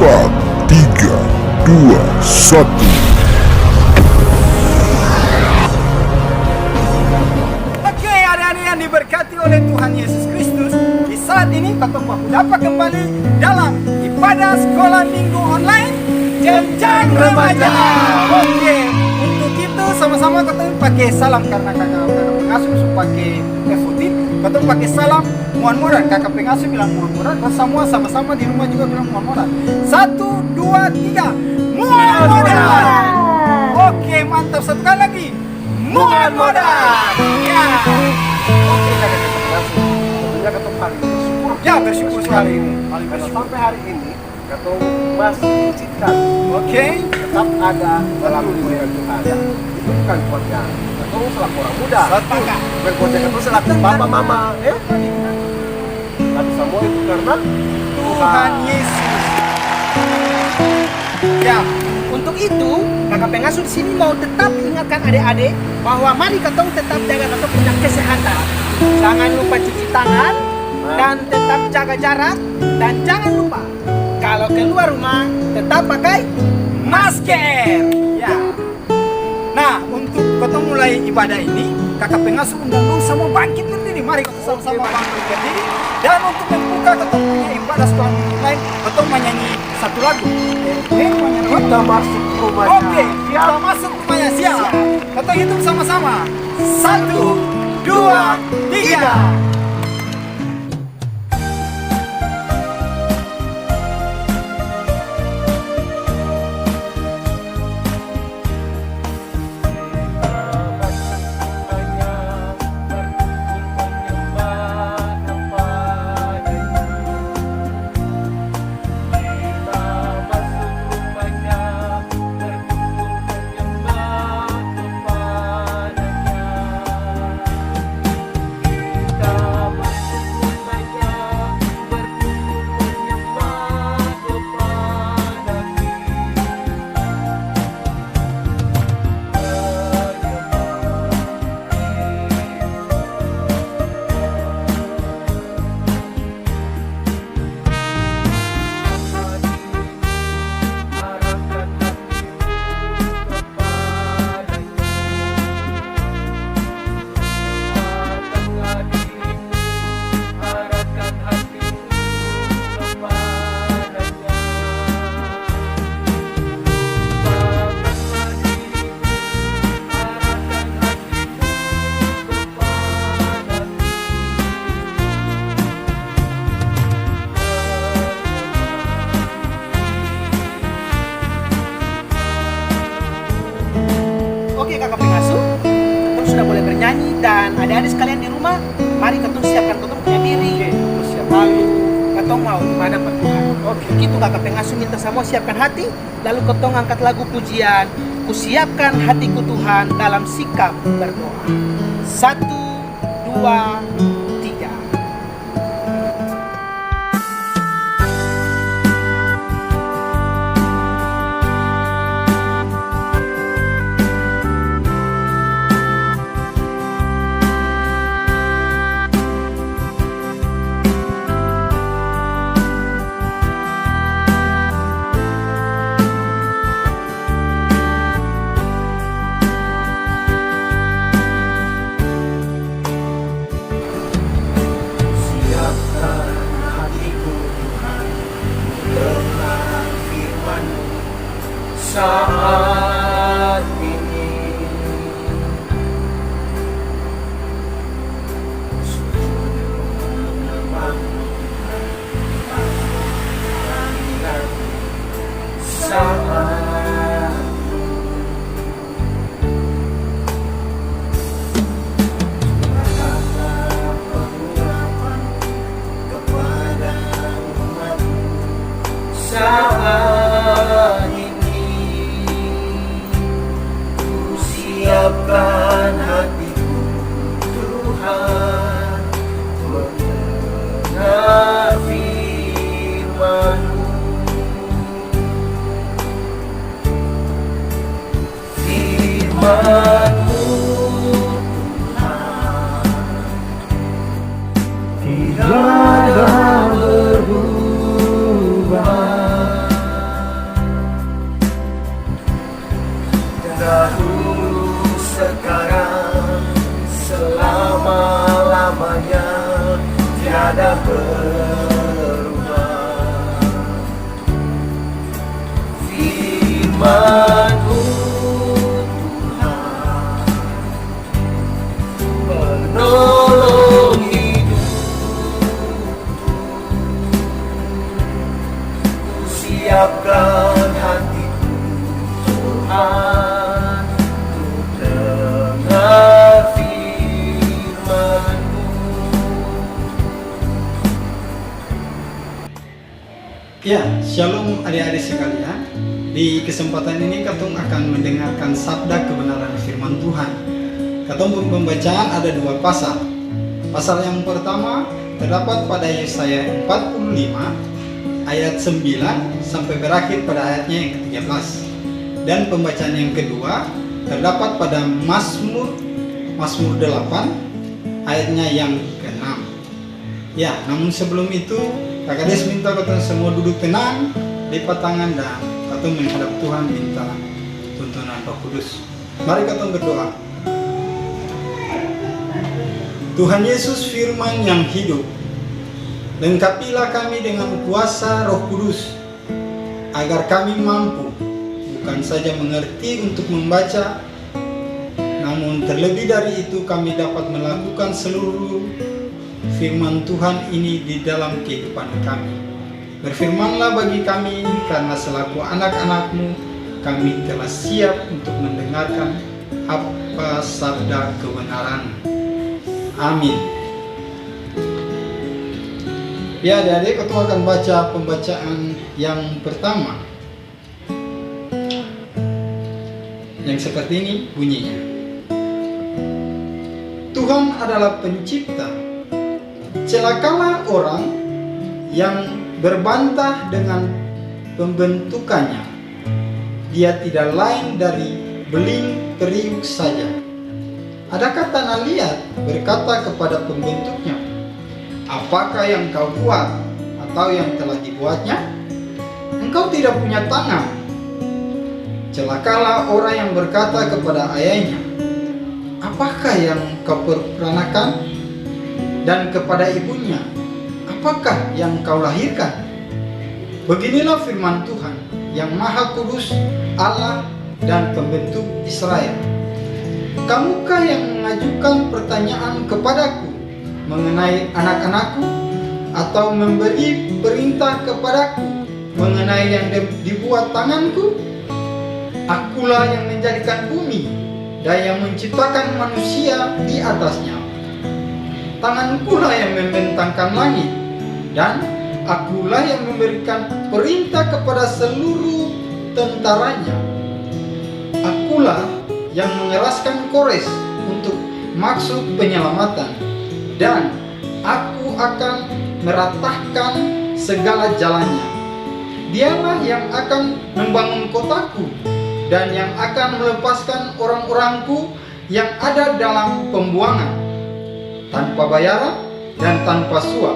3, 2, 1. Oke, adik-adik yang diberkati oleh Tuhan Yesus Kristus, di saat ini ketemu dapat kembali dalam ibadah sekolah minggu online Jenjang Remaja. Oke, untuk itu sama-sama ketemu pakai salam karena kakak pengasuh pakai F14. Ketemu pakai salam muan-muan, kakak pengasuh bilang muan-muan, semua sama-sama di rumah juga bilang muan-muan. 1, 2, 3, muan-muan. Oke, mantap, satu kali lagi. Muan-muan. Ya. Oke, kakak pengasuh. Tentunya ketemu hari ini bersyukur. Ya, bersyukur sekali ini. Karena sampai hari ini ketemu masih diizinkan Oke. tetap ada dalam dunia Tuhan. Itu bukan kuatnya ketemu selaku orang muda. Satu. Bukan kuatnya ketemu selaku papa mama. Tapi semua itu karena Tuhan Yesus. Ya, Untuk itu, kakak pengasuh di sini mau tetap ingatkan adik-adik bahwa mari ketong tetap jaga ketong punya kesehatan. Jangan lupa cuci tangan dan tetap jaga jarak, dan jangan lupa kalau keluar rumah tetap pakai masker. Ya. Nah, untuk ketemu mulai ibadah ini, kakak pengasuh undang semua bangkit berdiri. Mari kita sama-sama bangkit berdiri. Dan untuk membuka ketemu punya ibadah sekolah online, ketemu menyanyi satu lagu. kita masuk rumahnya. Oke, kita masuk rumahnya, siap. Kita hitung sama-sama. 1, 2, 3. Oke kakak pengasuh, ketong sudah boleh bernyanyi, dan adik-adik sekalian di rumah, mari ketong siapkan ketong punya diri. Lalu ketong mau menghadap Tuhan. Oke, begitu kakak pengasuh minta semua siapkan hati, lalu ketong angkat lagu pujian, kusiapkan hatiku Tuhan dalam sikap berdoa. 1, 2, 3. Saat ini saat kepada umatmu saat siapkan hatiku Tuhan mendengar firman-Mu. Firman-Mu Tuhan tiada berubah. siapkan hatiku Tuhan untuk dengar firman-Mu. Ya, shalom adik-adik sekalian. Di kesempatan ini Katong akan mendengarkan sabda kebenaran firman Tuhan. Katong pembacaan ada 2 pasal. Pasal yang pertama terdapat pada Yesaya 45 ayat 9 sampai berakhir pada ayatnya yang ke-13. Dan pembacaan yang kedua terdapat pada Mazmur 8 ayatnya yang ke-6. Ya, namun sebelum itu Kakak Des minta Katong semua duduk tenang, lipat tangan dan Katong menghadap Tuhan minta tuntunan Roh Kudus. Mari Katong berdoa. Tuhan Yesus firman yang hidup, lengkapilah kami dengan kuasa Roh Kudus, agar kami mampu bukan saja mengerti untuk membaca, namun terlebih dari itu kami dapat melakukan seluruh firman Tuhan ini di dalam kehidupan kami. Berfirmanlah bagi kami, karena selaku anak-anak-Mu, kami telah siap untuk mendengarkan apa sabda kebenaran. Amin. Ya adik-adik, kita akan baca pembacaan yang pertama, yang seperti ini bunyinya. Tuhan adalah pencipta. Celakalah orang yang berbantah dengan pembentukannya. Dia tidak lain dari beling periuk saja. Adakah tanah liat berkata kepada pembentuknya, apakah yang kau buat atau yang telah dibuatnya? Engkau tidak punya tangan. Celakalah orang yang berkata kepada ayahnya, apakah yang kau peranakan? Dan kepada ibunya, apakah yang kau lahirkan? Beginilah firman Tuhan yang Maha Kudus, Allah dan Pembentuk Israel. Kamukah yang mengajukan pertanyaan kepadaku mengenai anak-anakku, atau memberi perintah kepadaku mengenai yang dibuat tanganku? Akulah yang menjadikan bumi dan yang menciptakan manusia di atasnya. Tangankulah yang membentangkan langit, dan akulah yang memberikan perintah kepada seluruh tentaranya. Akulah yang mengeraskan Kores untuk maksud penyelamatan, dan aku akan meratahkan segala jalannya. Dialah yang akan membangun kotaku, dan yang akan melepaskan orang-orangku yang ada dalam pembuangan, tanpa bayaran dan tanpa suap.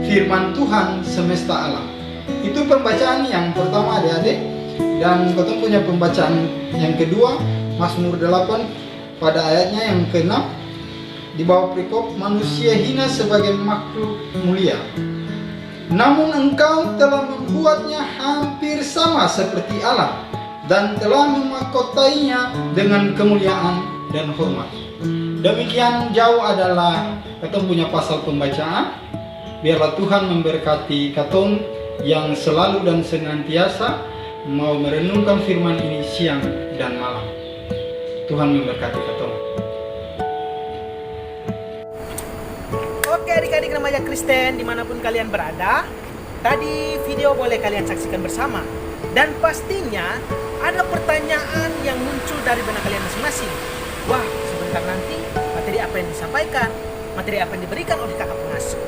Firman Tuhan semesta alam. Itu pembacaan yang pertama adik-adik. Dan kita punya pembacaan yang kedua, Mazmur 8 pada ayatnya yang ke-6, di bawah perikop, manusia hina sebagai makhluk mulia, namun engkau telah membuatnya hampir sama seperti Allah, dan telah memahkotainya dengan kemuliaan dan hormat. Demikian jauh adalah katong punya pasal pembacaan. Biarlah Tuhan memberkati katong yang selalu dan senantiasa mau merenungkan firman ini siang dan malam. Tuhan memberkati katong. Oke adik-adik remaja Kristen dimanapun kalian berada, tadi video boleh kalian saksikan bersama. Dan pastinya ada pertanyaan yang muncul dari benak kalian masing-masing. Wah, sebentar nanti materi apa yang disampaikan, materi apa yang diberikan oleh kakak pengasuh.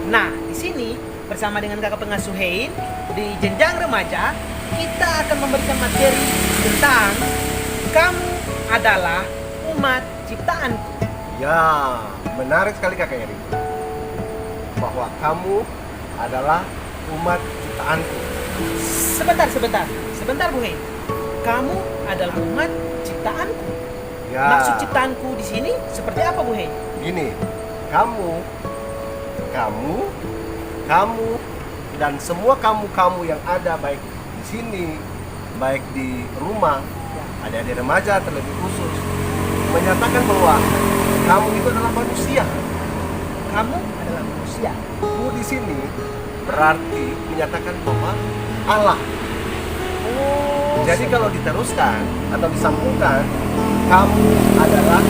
Nah, di sini bersama dengan kakak pengasuh Hein di jenjang remaja, kita akan memberikan materi tentang kamu adalah umat ciptaanku. Ya, menarik sekali kakak Eri, bahwa kamu adalah umat ciptaanku. Sebentar Bu Hein. Kamu adalah umat ciptaanku. Ya. Maksud ciptaanku di sini seperti apa Bu Hein? Gini, kamu, dan semua kamu yang ada baik di sini, baik di rumah, adik-adik remaja terlebih khusus, menyatakan bahwa kamu itu adalah manusia. Kamu adalah manusia. Ku di sini berarti menyatakan bahwa Allah Oh, Jadi kalau diteruskan atau disambungkan, kamu adalah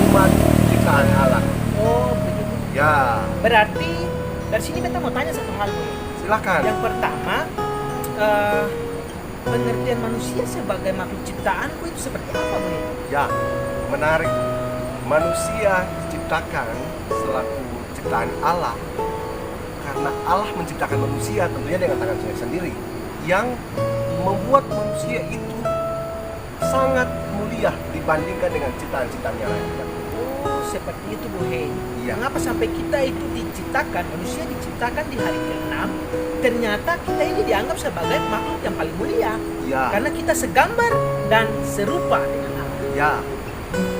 umat ciptaan Allah. oh begitu. Ya, Berarti dari sini kita mau tanya satu hal, Boy. silakan. Yang pertama, pengertian manusia sebagai makhluk ciptaanku itu seperti apa, Boy? Ya, menarik. Manusia diciptakan selaku ciptaan Allah karena Allah menciptakan manusia tentunya dengan tangan sendiri yang membuat manusia itu sangat mulia dibandingkan dengan ciptaan-ciptaan yang lain. Oh, seperti itu, Boy. Iya. Mengapa sampai kita itu diciptakan, manusia diciptakan di hari ke-6, ternyata kita ini dianggap sebagai makhluk yang paling mulia. Ya, Karena kita segambar dan serupa dengan Allah. ya.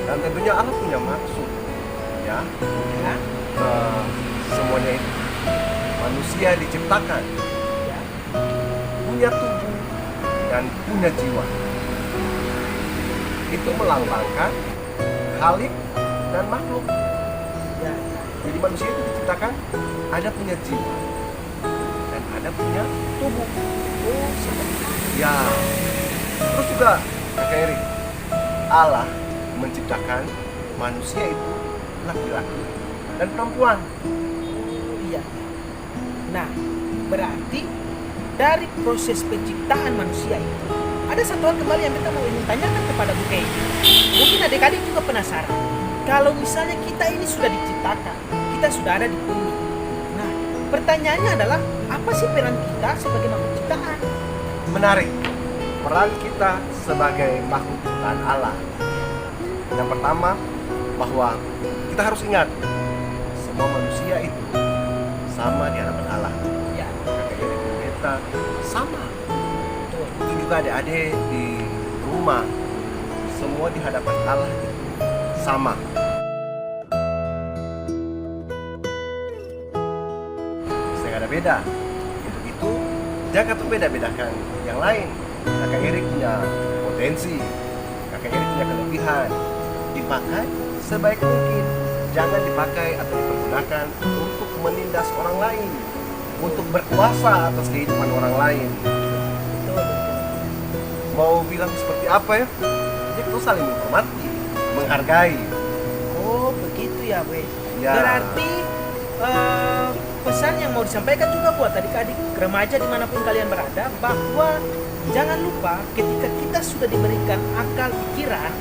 Dan tentunya Allah punya maksud. Ya, Ya, semuanya itu manusia diciptakan ya. punya tubuh dan punya jiwa. Itu melambangkan Khalik dan makhluk. Ya. Jadi manusia itu diciptakan ada punya jiwa dan ada punya tubuh. Oh, seperti itu. Ya. Terus juga Kakak Erik, Allah menciptakan manusia itu laki-laki dan perempuan. Oh, iya. Nah, berarti dari proses penciptaan manusia itu ada satu hal kembali yang kita mau ingin tanyakan kepada Bu Kay. Mungkin adik-adik juga penasaran. Kalau misalnya kita ini sudah diciptakan, kita sudah ada di bumi. Nah, pertanyaannya adalah apa sih peran kita sebagai makhluk ciptaan? Menarik. Peran kita sebagai makhluk ciptaan Allah. Yang pertama, bahwa kita harus ingat semua manusia itu sama di hadapan Allah. Ya, Kakak Erik dan Beta sama. betul. Itu juga adik-adik di rumah, semua di hadapan Allah itu sama. Saya ada beda. Untuk itu, jangan tuh beda-bedakan yang lain. Kakak Erik punya potensi, Kakak Erik punya kelebihan. Dipakai sebaik mungkin. Jangan dipakai atau dipergunakan untuk menindas orang lain, untuk berkuasa atas kehidupan orang lain. Betul. Mau bilang seperti apa ya? Jadi kita saling menghormati, menghargai. Oh, begitu ya, Boy. Ya. Berarti pesan yang mau disampaikan juga buat adik-adik remaja dimanapun kalian berada, bahwa jangan lupa ketika kita sudah diberikan akal pikiran,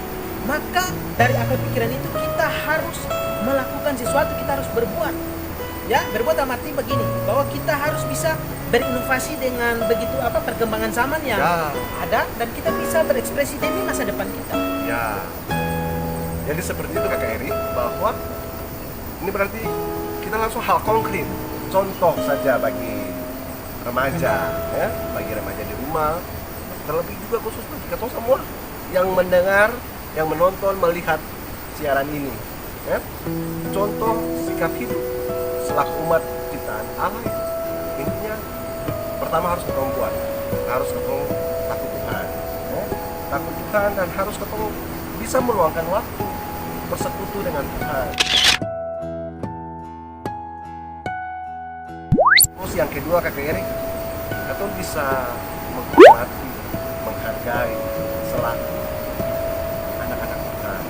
maka dari akal pikiran itu kita harus melakukan sesuatu, kita harus berbuat. Ya, berbuat dalam arti begini, bahwa kita harus bisa berinovasi dengan begitu apa perkembangan zaman yang Ya. ada, dan kita bisa berekspresi demi masa depan kita. Ya. Jadi seperti itu Kakak Eri, bahwa ini berarti kita langsung hal konkret. Contoh saja bagi remaja, ya, bagi remaja di rumah, terlebih juga khusus bagi kita semua yang mendengar, yang menonton, melihat siaran ini. Ya. Contoh sikap hidup selaku umat ciptaan Allah itu. Intinya pertama harus ketemu buat, harus ketemu takut Tuhan, ya. Takut Tuhan, dan harus ketemu bisa meluangkan waktu bersekutu dengan Tuhan. Terus yang kedua Kakak Erik, atau bisa menghormati, menghargai selaku anak-anak Tuhan.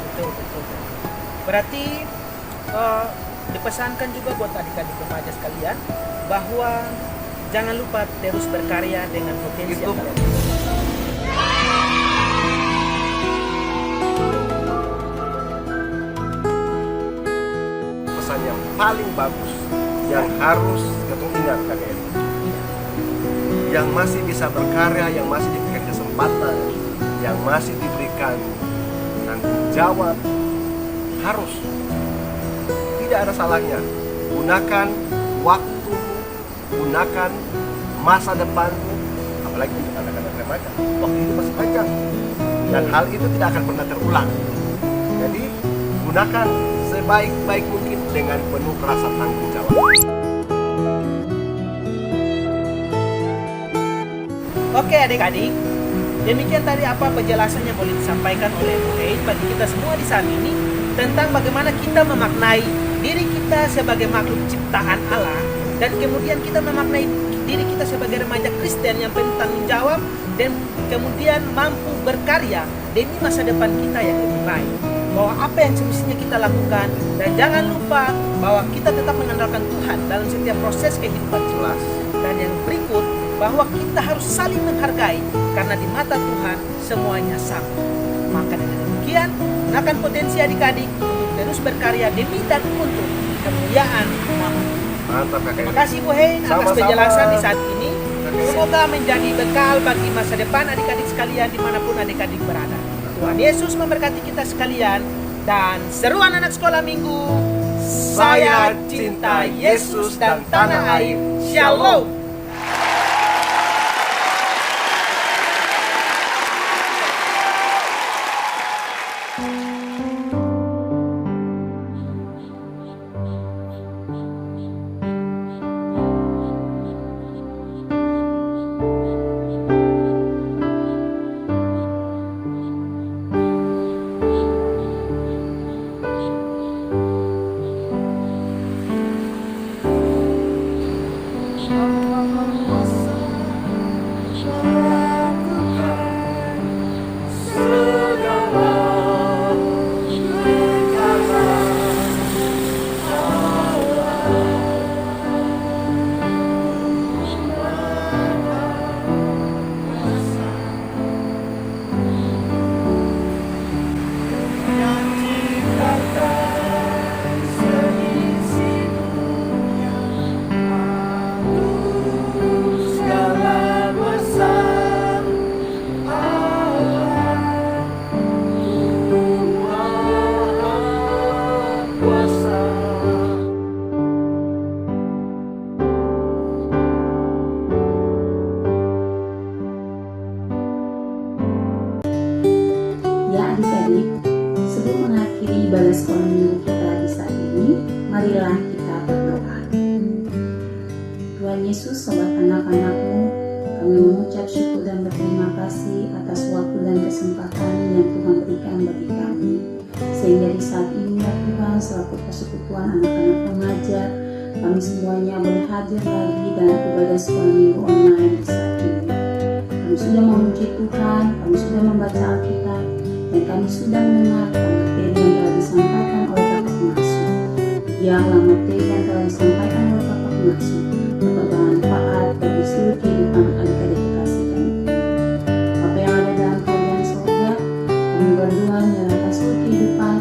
Betul, betul. Berarti dipesankan juga buat adik-adik remaja sekalian bahwa jangan lupa terus berkarya dengan potensi Itu. yang kalian miliki. Pesan yang paling bagus yang harus kita ingat Kakak Erik, yang masih bisa berkarya, yang masih diberikan kesempatan, yang masih diberikan tanggung jawab, harus, tidak ada salahnya gunakan waktu, gunakan masa depanmu, apalagi untuk anak-anak remaja. Waktu itu masih panjang dan hal itu tidak akan pernah terulang. Jadi gunakan sebaik-baik mungkin dengan penuh rasa tanggung jawab. Oke adik-adik, demikian tadi apa penjelasan yang boleh disampaikan oleh Bu Kate bagi kita semua di saat ini tentang bagaimana kita memaknai diri kita sebagai makhluk ciptaan Allah, dan kemudian kita memaknai diri kita sebagai remaja Kristen yang penuh tanggung jawab dan kemudian mampu berkarya demi masa depan kita yang lebih baik. Bahwa apa yang semestinya kita lakukan, dan jangan lupa bahwa kita tetap mengandalkan Tuhan dalam setiap proses kehidupan jelas. Dan yang berikut, bahwa kita harus saling menghargai karena di mata Tuhan semuanya sama. Maka dengan demikian, gunakan potensi adik-adik untuk terus berkarya demi dan untuk kemuliaan nama. Mantap kakak. Terima kasih Bu Hein atas Sama-sama. penjelasan di saat ini. Semoga menjadi bekal bagi masa depan adik-adik sekalian dimanapun adik-adik berada. Tuhan Yesus memberkati kita sekalian. Dan seruan anak sekolah minggu, saya cinta Yesus dan tanah air. Shalom. ibadah sekolah minggu kita di saat ini, marilah kita berdoa. Tuhan Yesus, sobat anak-anakmu, kami mengucap syukur dan berterima kasih atas waktu dan kesempatan yang Tuhan berikan bagi kami. Sehingga di saat ini ya Tuhan, selaku persekutuan anak-anak remaja, kami semuanya boleh hadir lagi dalam ibadah sekolah minggu online di saat ini. Kami sudah memuji Tuhan, kami sudah membaca Alkitab, dan kami sudah mendengarkan materi yang telah disampaikan oleh Bapak Pengasuh. Biarlah materi yang telah disampaikan oleh Bapak Pengasuh dapat bermanfaat bagi seluruh kehidupan adik-adik kekasih kami. Bapa yang ada dalam kerajaan surga, kami berdoa menyerahkan seluruh kehidupan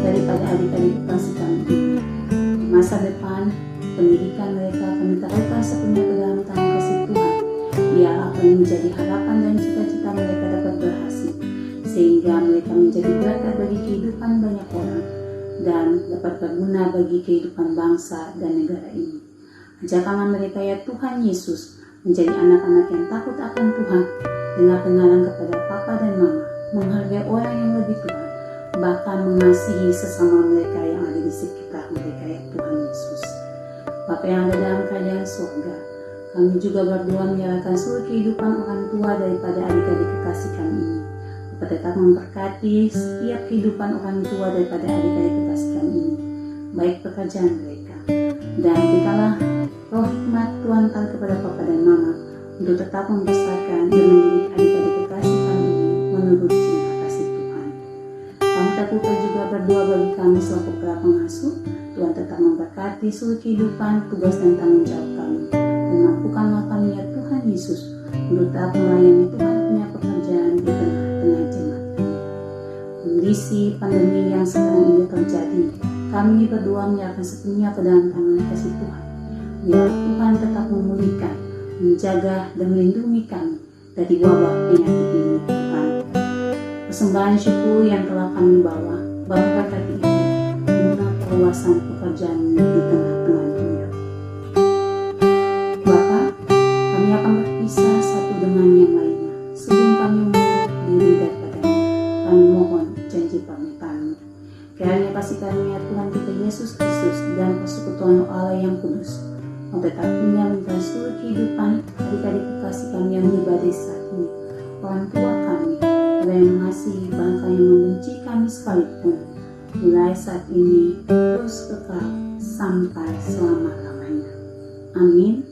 daripada adik-adik kekasih kami ini. Di masa depan, pendidikan mereka kami taruhkan sepenuhnya ke dalam tangan kasih Tuhan. Biar apa yang menjadi harapan dan cita-cita mereka dapat berhasil, sehingga mereka menjadi berkat bagi kehidupan banyak orang dan dapat berguna bagi kehidupan bangsa dan negara ini. Ajarkanlah mereka ya Tuhan Yesus menjadi anak-anak yang takut akan Tuhan, dengan pengenalan kepada Papa dan Mama, menghargai orang yang lebih tua, bahkan mengasihi sesama mereka yang ada di sekitar mereka ya Tuhan Yesus. Bapa yang ada dalam kerajaan surga, kami juga berdoa menyerahkan seluruh kehidupan orang tua daripada adik-adik kekasih kami ini. Bapak tetap memberkati setiap kehidupan orang tua daripada adik-adik kekasih kami ini, baik pekerjaan mereka. Dan berikanlah roh hikmat Tuhan tahu kepada Papa dan Mama untuk tetap membesarkan dan mendidik adik-adik kekasih kami ini menurut cinta kasih Tuhan. Kami tak lupa juga berdoa bagi kami selaku para pengasuh. Tuhan tetap memberkati seluruh kehidupan, tugas dan tanggung jawab kami. Dan mampukanlah kami ya Tuhan Yesus untuk tetap melayani Tuhan punya pekerjaan di tengah-tengah jemaat ini. Kondisi pandemi yang sekarang ini terjadi, kami berdoa menyerahkan sepenuhnya ke dalam tangan kasih Tuhan. Biar Tuhan tetap memulihkan, menjaga dan melindungi kami dari wabah penyakit ini Tuhan. Persembahan syukur yang telah kami bawa, berkati ini guna perluasan pekerjaan di tengah-tengah dunia. Bapa, kami akan berpisah satu dengan yang lainnya. Sebelum kami mundur diri daripadanya, kami mohon janji pernikahan-Mu. Kiranya kasih karunia Tuhan kita Yesus Kristus dan persekutuan Allah yang kudus tetap tinggal dalam seluruh kehidupan adik-adik kekasih kami yang beribadah saat ini, orang tua kami, orang yang mengasihi bangsa yang membenci kami sekalipun, mulai saat ini terus kekal sampai selama-lamanya. Amin.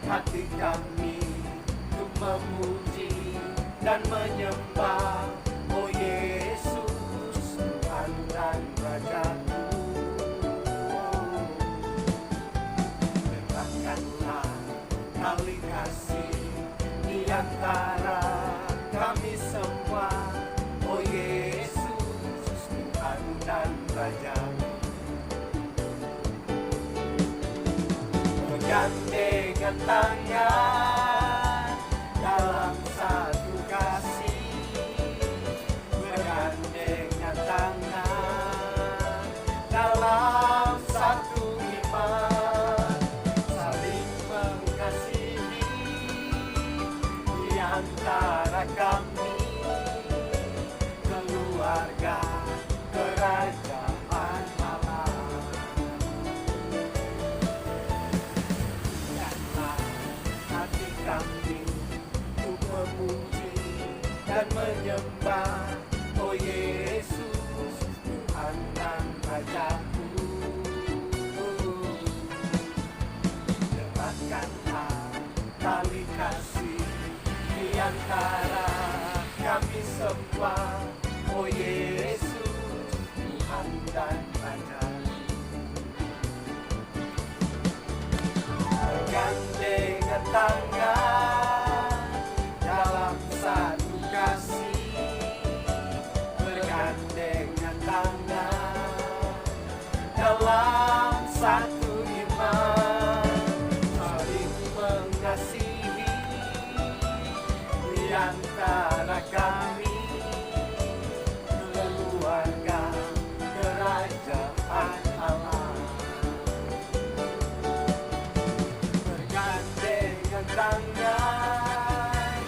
hati kami untuk memuji dan menyembah, oh Yesus, Tuhan dan Rajaku. Gerakkanlah tali kasih di antara kami semua, oh Yesus, Tuhan dan Rajaku. Bergandengan tangan dalam satu kasih, bergandengan tangan dalam satu iman, saling mengasihi di antara kami, keluarga kerajaan Allah. Biarlah hati kami untuk memuji dan menyembah, oh Yesus, Tuhan dan Rajaku. Gerakkanlah tali kasih di antara kami semua, oh Yesus, Tuhan dan Rajaku. Bergandengan tangan dalam satu kasih, bergandengan tangan dalam satu iman, saling mengasihi di antara kami, keluarga kerajaan Allah. Bergandengan tangan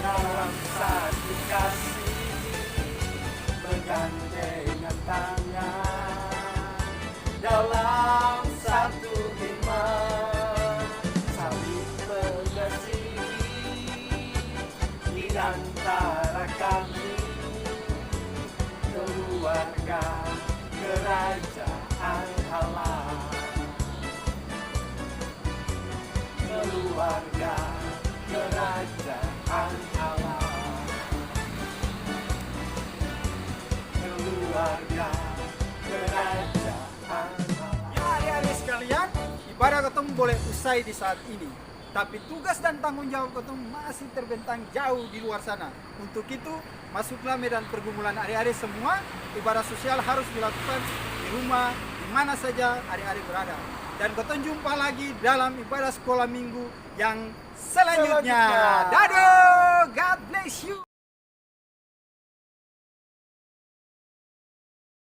dalam satu kasih, bergandengan tangan dalam satu iman, saling mengasihi di antara kami, keluarga kerajaan Allah. Keluarga kerajaan Allah. Keluarga kerajaan Allah. Ya adik-adik sekalian, ibadah ketemu boleh usai di saat ini. Tapi tugas dan tanggung jawab ketemu masih terbentang jauh di luar sana. Untuk itu, masuklah medan pergumulan adik-adik semua. Ibadah sosial harus dilakukan di rumah, di mana saja adik-adik berada. Dan ketemu jumpa lagi dalam ibadah sekolah minggu yang selanjutnya. Dadah, God bless you.